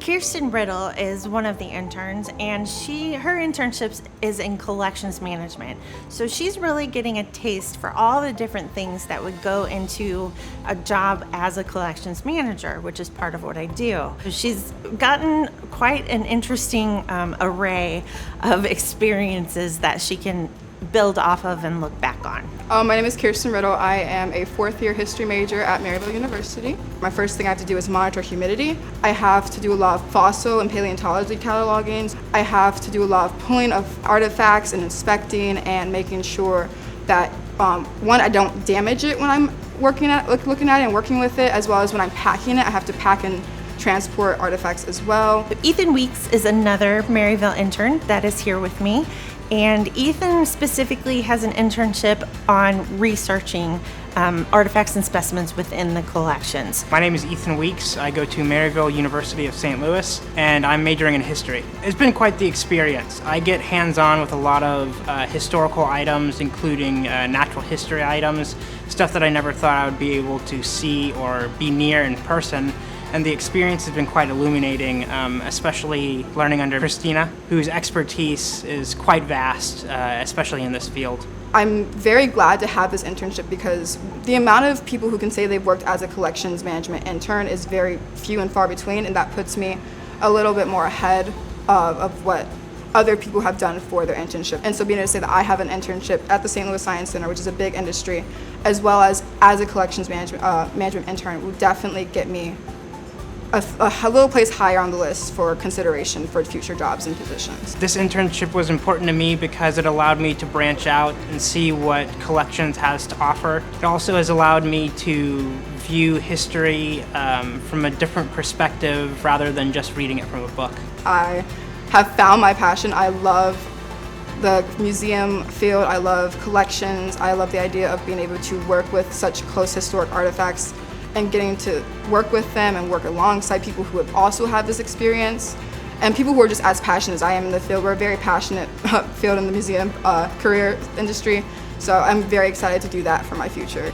Kirsten Riddle is one of the interns, and her internships is in collections management. So she's really getting a taste for all the different things that would go into a job as a collections manager, which is part of what I do. She's gotten quite an interesting array of experiences that she can build off of and look back on. My name is Kirsten Riddle. I am a fourth-year history major at Maryville University. My first thing I have to do is monitor humidity. I have to do a lot of fossil and paleontology cataloging. I have to do a lot of pulling of artifacts and inspecting and making sure that, one, I don't damage it when I'm looking at it and working with it, as well as when I'm packing it, I have to pack and transport artifacts as well. Ethan Weeks is another Maryville intern that is here with me. And Ethan specifically has an internship on researching artifacts and specimens within the collections. My name is Ethan Weeks. I go to Maryville University of St. Louis, and I'm majoring in history. It's been quite the experience. I get hands-on with a lot of historical items, including natural history items, stuff that I never thought I would be able to see or be near in person. And the experience has been quite illuminating, especially learning under Christina, whose expertise is quite vast, especially in this field. I'm very glad to have this internship because the amount of people who can say they've worked as a collections management intern is very few and far between, and that puts me a little bit more ahead of what other people have done for their internship. And so being able to say that I have an internship at the St. Louis Science Center, which is a big industry, as well as a collections management intern, will definitely get me a little place higher on the list for consideration for future jobs and positions. This internship was important to me because it allowed me to branch out and see what collections has to offer. It also has allowed me to view history from a different perspective rather than just reading it from a book. I have found my passion. I love the museum field. I love collections. I love the idea of being able to work with such close historic artifacts and getting to work with them and work alongside people who have also had this experience and people who are just as passionate as I am in the field. We're a very passionate field in the museum career industry, so I'm very excited to do that for my future.